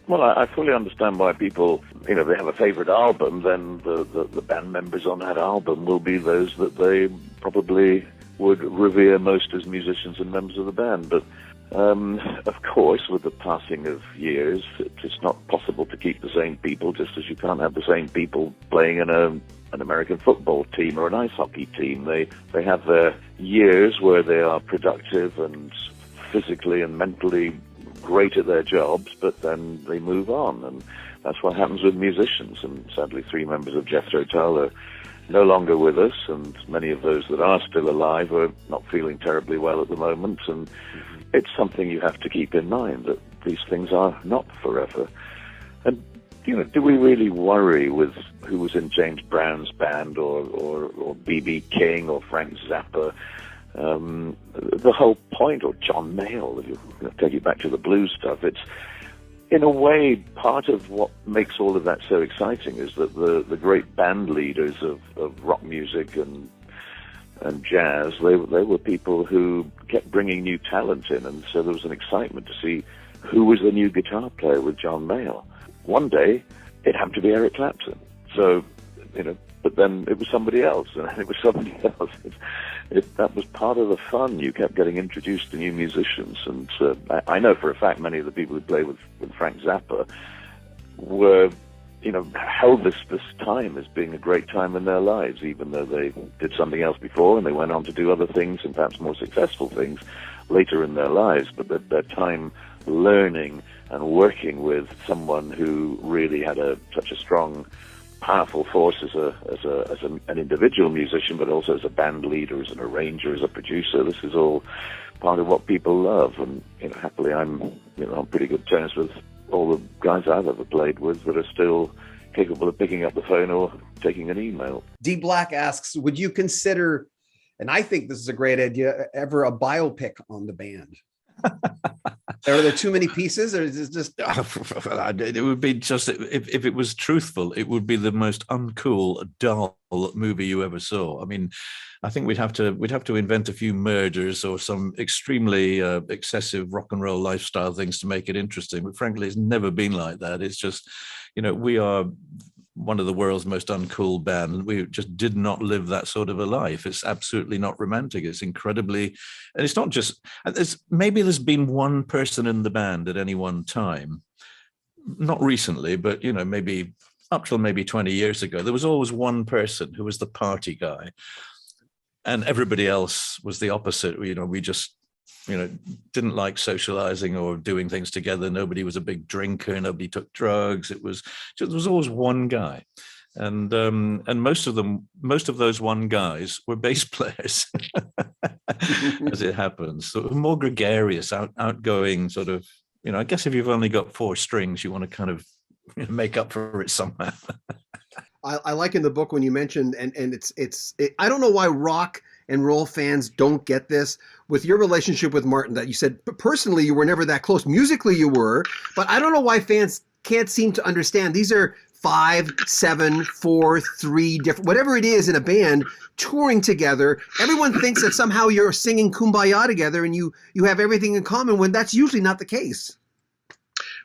Well, I fully understand why people, they have a favorite album, then the band members on that album will be those that they probably would revere most as musicians and members of the band. But, of course, with the passing of years, it's not possible to keep the same people, just as you can't have the same people playing in an American football team or an ice hockey team. They have their years where they are productive and physically and mentally great at their jobs, but then they move on, and that's what happens with musicians. And sadly, 3 members of Jethro Tull are no longer with us, and many of those that are still alive are not feeling terribly well at the moment. And it's something you have to keep in mind, that these things are not forever. And do we really worry with who was in James Brown's band or B.B. King or Frank Zappa? The whole point, or John Mayall, if you take it back to the blues stuff, it's in a way part of what makes all of that so exciting is that the great band leaders of rock music and jazz, they were people who kept bringing new talent in, and so there was an excitement to see who was the new guitar player with John Mayall. One day, it happened to be Eric Clapton. So, but then it was somebody else, and it was somebody else. That was part of the fun. You kept getting introduced to new musicians, and I know for a fact many of the people who played with Frank Zappa were, held this time as being a great time in their lives, even though they did something else before and they went on to do other things and perhaps more successful things later in their lives. But their time learning and working with someone who really had such a strong, powerful force as an individual musician, but also as a band leader, as an arranger, as a producer. This is all part of what people love, and happily, I'm on pretty good terms with all the guys I've ever played with that are still capable of picking up the phone or taking an email. D Black asks, would you consider, and I think this is a great idea, ever a biopic on the band? Are there too many pieces, or is it just? It would be just, if it was truthful, it would be the most uncool, dull movie you ever saw. I mean, I think we'd have to invent a few murders or some extremely excessive rock and roll lifestyle things to make it interesting. But frankly, it's never been like that. It's just, we are one of the world's most uncool band. We just did not live that sort of a life. It's absolutely not romantic. It's incredibly, and it's not just, maybe there's been one person in the band at any one time, not recently, but, maybe up till maybe 20 years ago, there was always one person who was the party guy, and everybody else was the opposite. We just, didn't like socializing or doing things together. Nobody was a big drinker. Nobody took drugs. There was always one guy. And most of those one guys were bass players, as it happens. So more gregarious, outgoing sort of, I guess if you've only got 4 strings, you want to kind of make up for it somehow. I like in the book when you mentioned, and I don't know why rock and roll fans don't get this with your relationship with Martin, that you said personally you were never that close. Musically you were, but I don't know why fans can't seem to understand. These are 5, 7, 4, 3 different, whatever it is in a band touring together. Everyone thinks that somehow you're singing Kumbaya together and you have everything in common, when that's usually not the case.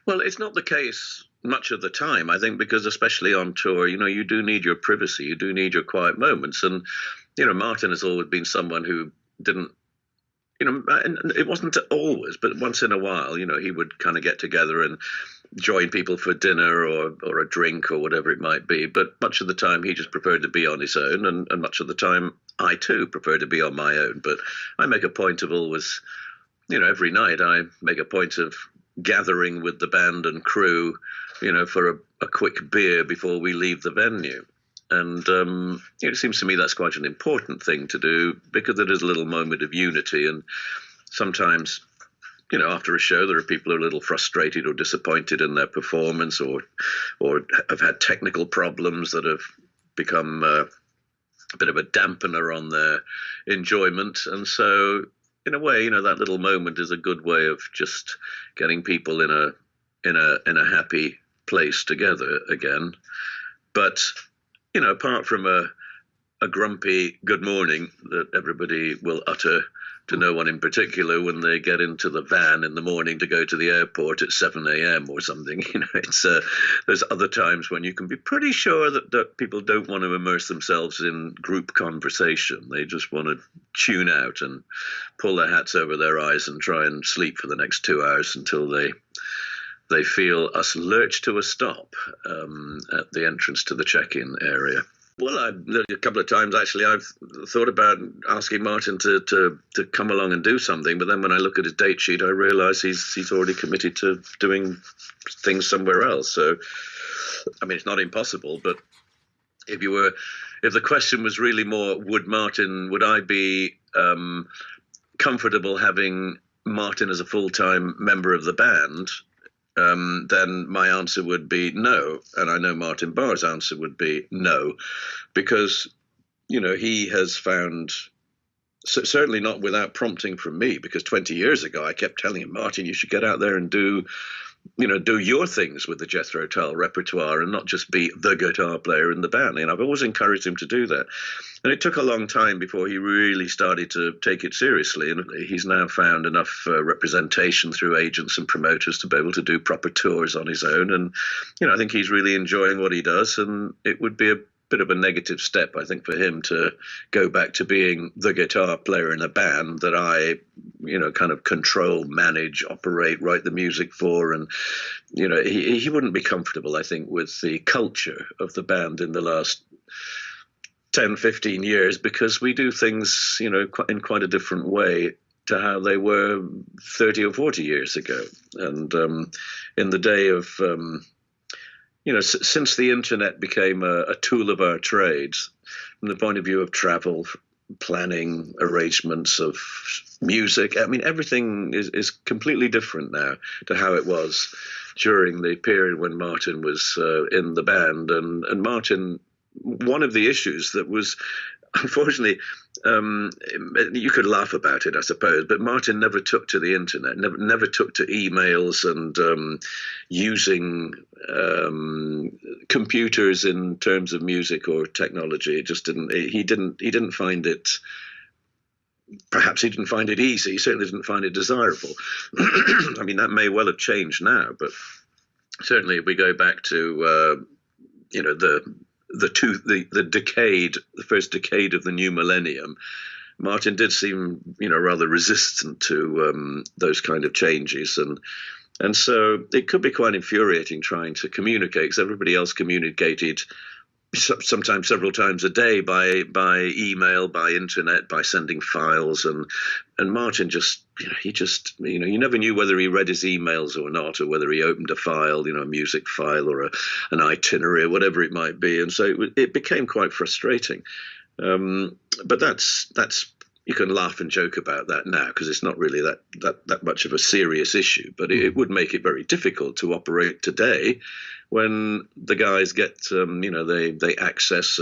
Well, it's not the case much of the time, I think, because especially on tour, you do need your privacy, you do need your quiet moments. And, Martin has always been someone who didn't, and it wasn't always, but once in a while, he would kind of get together and join people for dinner or a drink or whatever it might be. But much of the time, he just preferred to be on his own. And much of the time, I too prefer to be on my own. But I make a point of always, every night I make a point of gathering with the band and crew, for a quick beer before we leave the venue. And it seems to me that's quite an important thing to do, because it is a little moment of unity. And sometimes, after a show, there are people who are a little frustrated or disappointed in their performance, or have had technical problems that have become a bit of a dampener on their enjoyment. And so, in a way, that little moment is a good way of just getting people in a happy place together again. But apart from a grumpy good morning that everybody will utter to no one in particular when they get into the van in the morning to go to the airport at 7 a.m. or something. It's there's other times when you can be pretty sure that people don't want to immerse themselves in group conversation. They just want to tune out and pull their hats over their eyes and try and sleep for the next 2 hours until they feel us lurch to a stop at the entrance to the check-in area. Well, a couple of times, actually, I've thought about asking Martin to come along and do something, but then when I look at his date sheet, I realise he's already committed to doing things somewhere else. So, I mean, it's not impossible, but if the question was really more, would I be comfortable having Martin as a full-time member of the band, then my answer would be no. And I know Martin Barr's answer would be no, because, he has found, certainly not without prompting from me, because 20 years ago I kept telling him, Martin, you should get out there and do your things with the Jethro Tull repertoire and not just be the guitar player in the band. And I've always encouraged him to do that. And it took a long time before he really started to take it seriously. And he's now found enough representation through agents and promoters to be able to do proper tours on his own. And, I think he's really enjoying what he does. And it would be a bit of a negative step, I think, for him to go back to being the guitar player in a band that I, kind of control, manage, operate, write the music for. And, he wouldn't be comfortable, I think, with the culture of the band in the last 10, 15 years, because we do things, in quite a different way to how they were 30 or 40 years ago. And in the day of, since the internet became a tool of our trades, from the point of view of travel, planning, arrangements of music, I mean, everything is completely different now to how it was during the period when Martin was in the band. And Martin, one of the issues that was, unfortunately, you could laugh about it, I suppose, but Martin never took to the internet, never took to emails and using computers in terms of music or technology. It just didn't. He didn't find it. Perhaps he didn't find it easy. He certainly didn't find it desirable. I mean, that may well have changed now, but certainly if we go back to the first decade of the new millennium, Martin did seem, rather resistant to those kind of changes, and so it could be quite infuriating trying to communicate, because everybody else communicated sometimes several times a day by email, by internet, by sending files, and Martin just, you never knew whether he read his emails or not, or whether he opened a file, a music file or an itinerary or whatever it might be, and so it became quite frustrating. But that's you can laugh and joke about that now, because it's not really that much of a serious issue, but it would make it very difficult to operate today when the guys get, they access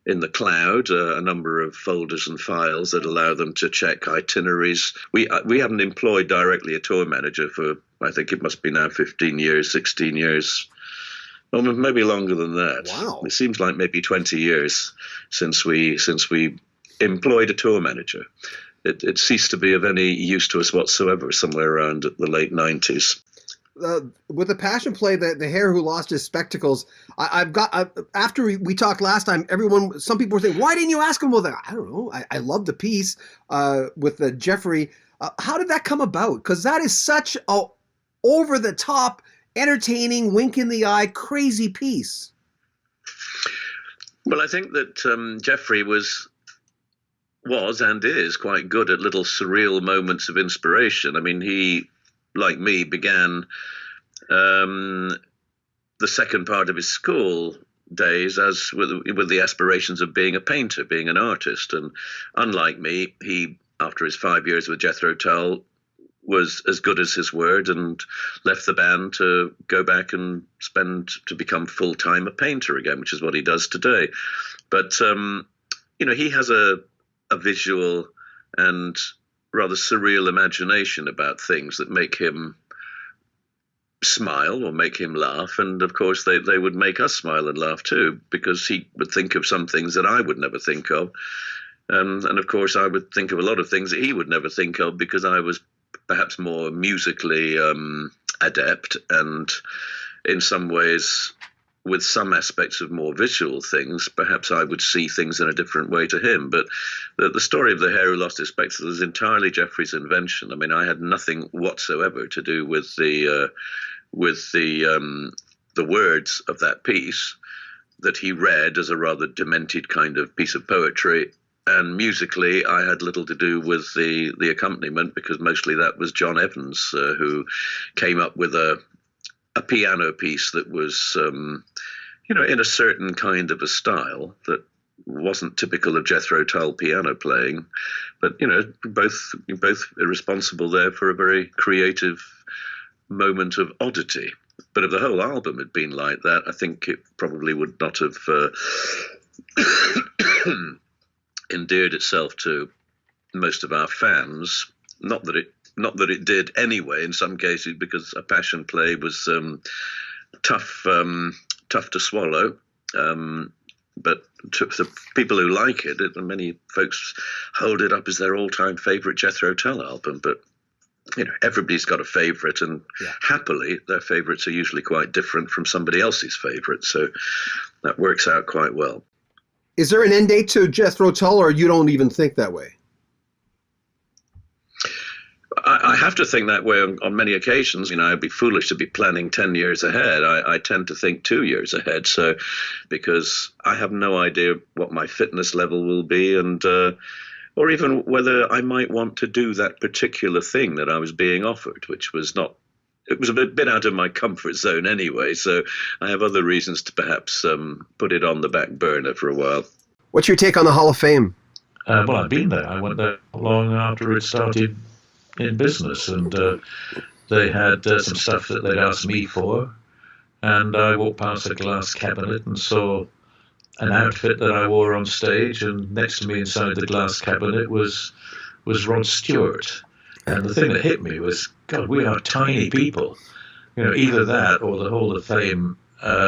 in the cloud a number of folders and files that allow them to check itineraries. We haven't employed directly a tour manager for, I think it must be now 15 years, 16 years, or maybe longer than that. Wow. It seems like maybe 20 years since we employed a tour manager. It ceased to be of any use to us whatsoever somewhere around the late 90s. With the Passion play, the hare who lost his spectacles, after we talked last time, some people were saying, why didn't you ask him? Well, I don't know. I love the piece with Jeffrey. How did that come about? Because that is such a over-the-top, entertaining, wink in the eye, crazy piece. Well, I think that Jeffrey was and is quite good at little surreal moments of inspiration. I mean, he, like me, began the second part of his school days as with the aspirations of being a painter, being an artist. And unlike me, he, after his 5 years with Jethro Tull, was as good as his word and left the band to go back and to become full-time a painter again, which is what he does today. But, he has a visual and rather surreal imagination about things that make him smile or make him laugh. And of course, they would make us smile and laugh too, because he would think of some things that I would never think of. And of course, I would think of a lot of things that he would never think of because I was perhaps more musically adept, and in some ways, with some aspects of more visual things, perhaps I would see things in a different way to him. But the story of the hare who lost his spectacles is entirely Jeffrey's invention. I mean, I had nothing whatsoever to do with the words of that piece that he read as a rather demented kind of piece of poetry. And musically, I had little to do with the accompaniment, because mostly that was John Evans, who came up with a piano piece that was, in a certain kind of a style that wasn't typical of Jethro Tull piano playing. But, both responsible there for a very creative moment of oddity. But if the whole album had been like that, I think it probably would not have endeared itself to most of our fans. Not that it did anyway in some cases, because a passion play was tough to swallow. But to the people who like it, many folks hold it up as their all-time favorite Jethro Tull album. But everybody's got a favorite, and happily, their favorites are usually quite different from somebody else's favorite. So that works out quite well. Is there an end date to Jethro Tull, or you don't even think that way? I have to think that way on many occasions. I'd be foolish to be planning 10 years ahead. I tend to think 2 years ahead. So, because I have no idea what my fitness level will be, and or even whether I might want to do that particular thing that I was being offered, which was not. It was a bit out of my comfort zone anyway. So I have other reasons to perhaps put it on the back burner for a while. What's your take on the Hall of Fame? Well, I've been there. I went there long after it started in business, and they had some stuff that they'd asked me for, and I walked past a glass cabinet and saw an outfit that I wore on stage, and next to me inside the glass cabinet was Rod Stewart. And the thing that hit me was, God, we are tiny people. Either that or the Hall of Fame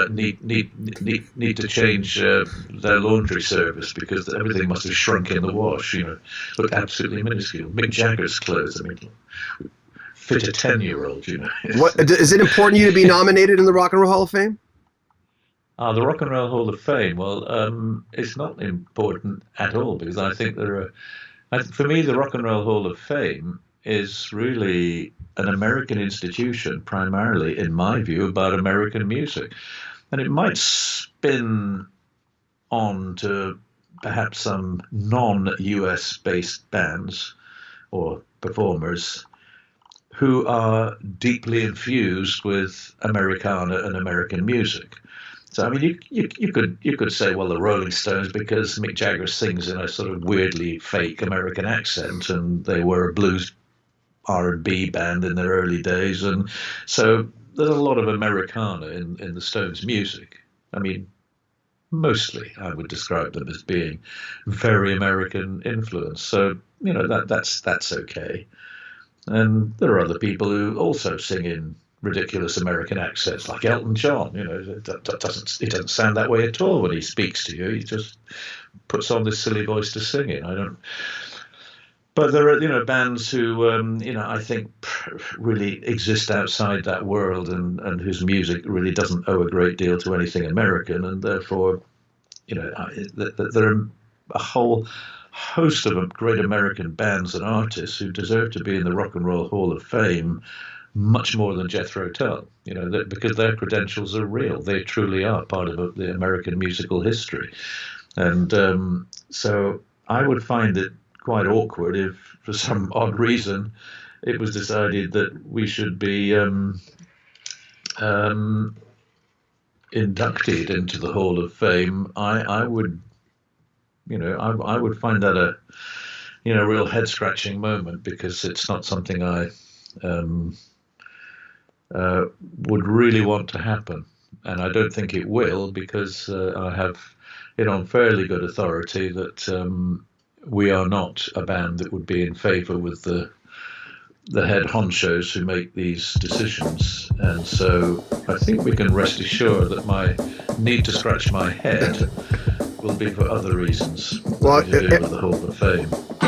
need to change their laundry service, because everything must have shrunk in the wash. Look absolutely minuscule. Mick Jagger's clothes, fit a 10-year-old. What is it important to you to be nominated in the Rock and Roll Hall of Fame? The Rock and Roll Hall of Fame. Well, it's not important at all, because I think for me, the Rock and Roll Hall of Fame is really an American institution, primarily, in my view, about American music. And it might spin on to perhaps some non-US based bands or performers who are deeply infused with Americana and American music. So, you could say, well, the Rolling Stones, because Mick Jagger sings in a sort of weirdly fake American accent, and they were a blues R&B band in their early days, and so there's a lot of Americana in the Stones' music. Mostly I would describe them as being very American influence. So that's okay. And there are other people who also sing in ridiculous American accents, like Elton John. It doesn't sound that way at all when he speaks to you. He just puts on this silly voice to sing in. But there are, bands who, I think really exist outside that world, and whose music really doesn't owe a great deal to anything American, and therefore, there are a whole host of great American bands and artists who deserve to be in the Rock and Roll Hall of Fame much more than Jethro Tull, because their credentials are real. They truly are part of the American musical history. And so I would find it quite awkward if, for some odd reason, it was decided that we should be inducted into the Hall of Fame. I would find that a real head scratching moment, because it's not something I would really want to happen, and I don't think it will, because I have it on fairly good authority that we are not a band that would be in favour with the head honchos who make these decisions. And so I think we can rest assured that my need to scratch my head will be for other reasons. Well, To do with the Hall of Fame.